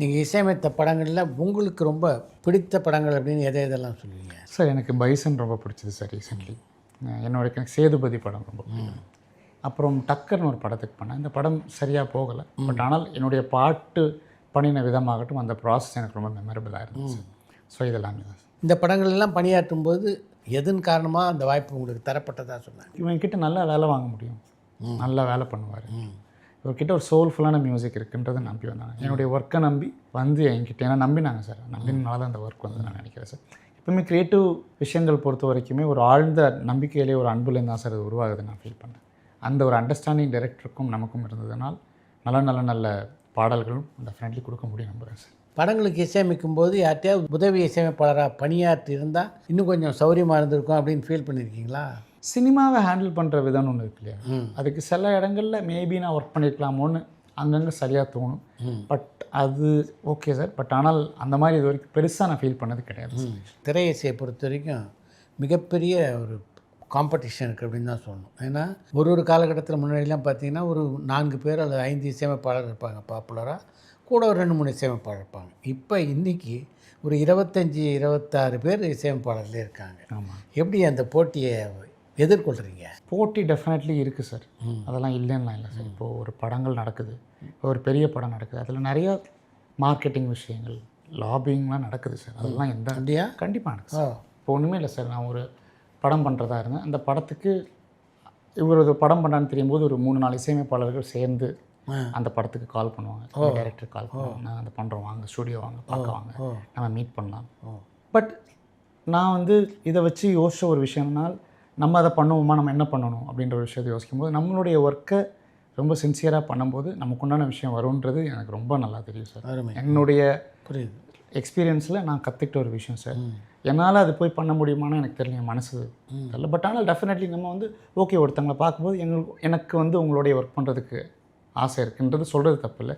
நீங்கள் இசையமைத்த படங்களில் உங்களுக்கு ரொம்ப பிடித்த படங்கள் அப்படின்னு எதெல்லாம் சொல்லுவீங்க? சார் எனக்கு பைசன் ரொம்ப பிடிச்சது சார் ரீசெண்ட்லி. எனக்கு சேதுபதி படம் ரொம்ப பிடிக்கும். அப்புறம் டக்கர்னு ஒரு படத்துக்கு பண்ணேன். இந்த படம் சரியாக போகலை. பட் ஆனால் என்னுடைய பாட்டு பண்ணின விதமாகட்டும் அந்த ப்ராசஸ் எனக்கு ரொம்ப மெமரபிளாக இருந்துச்சு. ஸோ இதெல்லாமே தான். இந்த படங்கள் எல்லாம் பணியாற்றும் போது எதன் காரணமாக அந்த வாய்ப்பு உங்களுக்கு தரப்பட்டதாக சொன்னாங்க? இவங்ககிட்ட நல்லா வேலை வாங்க முடியும், நல்லா வேலை பண்ணுவார், இவர்கிட்ட ஒரு சோல்ஃபுல்லான மியூசிக் இருக்குன்றதை நம்பி வந்தாங்க. என்னுடைய ஒர்க்கை நம்பி வந்து என்கிட்ட ஏன்னா நம்பினாங்க சார். நம்பினால தான் அந்த ஒர்க் வந்து நான் நினைக்கிறேன் சார். எப்பவுமே க்ரியேட்டிவ் விஷயங்கள் பொறுத்த வரைக்குமே ஒரு ஆழ்ந்த நம்பிக்கையிலே ஒரு அன்புலேருந்து தான் சார் அது உருவாகுது நான் ஃபீல் பண்ணேன். அந்த ஒரு அண்டர்ஸ்டாண்டிங் டைரக்டருக்கும் நமக்கும் இருந்ததுனால் நல்ல பாடல்களும் டெஃபினெட்லி கொடுக்க முடியும் நம்புகிறேன் சார். படங்களுக்கு இசையமைக்கும் போது யார்ட்டையாவது உதவி இசையமைப்பாளராக பணியாற்றி இருந்தால் இன்னும் கொஞ்சம் சௌரியமாக இருந்திருக்கும் அப்படின்னு ஃபீல் பண்ணியிருக்கீங்களா? சினிமாவை ஹேண்டில் பண்ணுற விதம்னு ஒன்று இருக்கு இல்லையா, அதுக்கு சில இடங்களில் மேபி நான் ஒர்க் பண்ணியிருக்கலாமோன்னு அங்கங்கே சரியாக தோணும். பட் அது ஓகே சார். பட் ஆனால் அந்த மாதிரி இது வரைக்கும் பெருசாக நான் ஃபீல் பண்ணது கிடையாது. திரை இசையை பொறுத்த வரைக்கும் மிகப்பெரிய ஒரு காம்படிஷன் இருக்குது அப்படின்னு தான் சொல்லணும். ஏன்னா ஒரு காலகட்டத்தில் முன்னாடிலாம் பார்த்தீங்கன்னா ஒரு 4 பேர் அல்லது 5 இசையமைப்பாளர் இருப்பாங்க பாப்புலராக, கூட ஒரு 2-3 இசையமைப்பாளர் இருப்பாங்க. இப்போ இன்றைக்கி ஒரு 25-26 பேர் இசையமைப்பாளர்களே இருக்காங்க. ஆமாம். எப்படி அந்த போட்டியை எதிர்கொள்கிறீங்க? போட்டி டெஃபினெட்லி இருக்குது சார். அதெல்லாம் இல்லைன்னா இல்லை சார். இப்போது ஒரு படங்கள் நடக்குது, ஒரு பெரிய படம் நடக்குது, அதில் நிறையா மார்க்கெட்டிங் விஷயங்கள் லாபிங்லாம் நடக்குது சார். அதெல்லாம் எந்த அப்படியா? கண்டிப்பாக நடக்குது சார். இப்போ ஒன்றுமே இல்லை சார். நான் ஒரு படம் பண்ணுறதா இருந்தேன். அந்த படத்துக்கு இவர் ஒரு படம் பண்ணான்னு தெரியும் போது ஒரு 3-4 இசையமைப்பாளர்கள் சேர்ந்து அந்த படத்துக்கு கால் பண்ணுவாங்க, டைரக்டர் கால் பண்ணுவாங்க, நாங்கள் அதை பண்ணுறோம், வாங்க ஸ்டுடியோ வாங்க, பார்க்க வாங்க, நம்ம மீட் பண்ணலாம். பட் நான் வந்து இதை வச்சு யோசிச்ச ஒரு விஷயம்னால் நம்ம அதை பண்ணுவோமா, நம்ம என்ன பண்ணணும் அப்படின்ற ஒரு விஷயத்தை யோசிக்கும்போது நம்மளுடைய ஒர்க்கை ரொம்ப சின்சியராக பண்ணும்போது நமக்கு உண்டான விஷயம் வரும்ன்றது எனக்கு ரொம்ப நல்லா தெரியும் சார். என்னுடைய புரியுது எக்ஸ்பீரியன்ஸில் நான் கற்றுக்கிட்ட ஒரு விஷயம் சார். என்னால் அது போய் பண்ண முடியுமான்னு எனக்கு தெரியல, மனசு தெரியல. பட் ஆனால் டெஃபினெட்லி நம்ம வந்து ஓகே ஒருத்தங்களை பார்க்கும்போது எனக்கு வந்து உங்களுடைய ஒர்க் பண்ணுறதுக்கு ஆசை இருக்குன்றது சொல்கிறது தப்பு இல்லை.